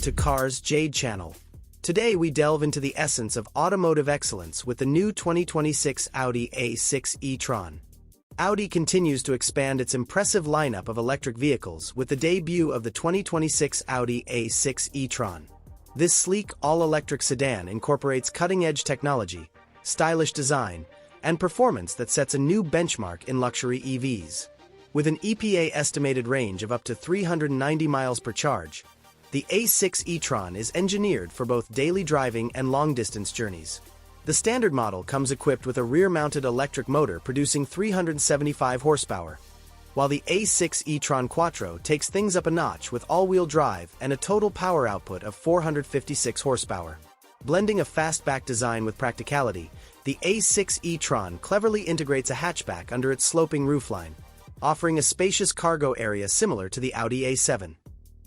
to Cars Jade Channel. Today we delve into the essence of automotive excellence with the new 2026 Audi A6 E-Tron. Audi continues to expand its impressive lineup of electric vehicles with the debut of the 2026 Audi A6 E-Tron. This sleek, all-electric sedan incorporates cutting-edge technology, stylish design, and performance that sets a new benchmark in luxury EVs. With an EPA-estimated range of up to 390 miles per charge, the A6 E-Tron is engineered for both daily driving and long-distance journeys. The standard model comes equipped with a rear-mounted electric motor producing 375 horsepower, while the A6 E-Tron Quattro takes things up a notch with all-wheel drive and a total power output of 456 horsepower. Blending a fastback design with practicality, the A6 E-Tron cleverly integrates a hatchback under its sloping roofline, offering a spacious cargo area similar to the Audi A7.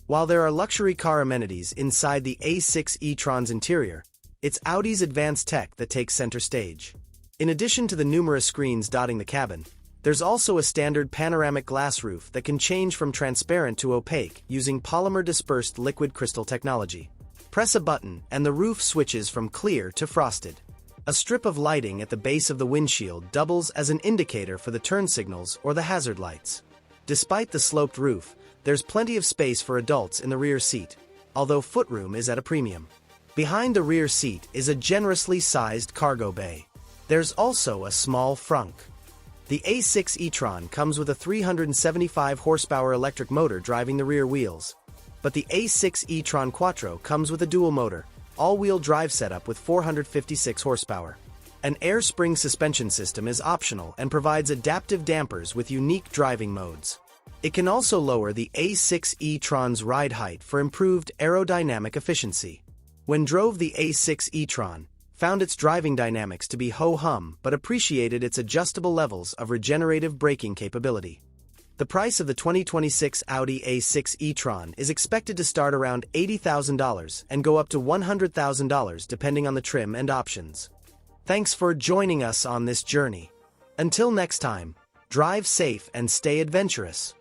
While there are luxury car amenities inside the A6 E-Tron's interior, it's Audi's advanced tech that takes center stage. In addition to the numerous screens dotting the cabin, there's also a standard panoramic glass roof that can change from transparent to opaque using polymer-dispersed liquid crystal technology. Press a button and the roof switches from clear to frosted. A strip of lighting at the base of the windshield doubles as an indicator for the turn signals or the hazard lights. Despite the sloped roof, there's plenty of space for adults in the rear seat, although footroom is at a premium. Behind the rear seat is a generously sized cargo bay. There's also a small frunk. The A6 E-Tron comes with a 375 horsepower electric motor driving the rear wheels, but the A6 E-Tron Quattro comes with a dual motor, all-wheel drive setup with 456 horsepower. An air spring suspension system is optional and provides adaptive dampers with unique driving modes. It can also lower the A6 E-Tron's ride height for improved aerodynamic efficiency. When drove the A6 E-Tron, found its driving dynamics to be ho-hum but appreciated its adjustable levels of regenerative braking capability. The price of the 2026 Audi A6 E-Tron is expected to start around $80,000 and go up to $100,000 depending on the trim and options. Thanks for joining us on this journey. Until next time, drive safe and stay adventurous.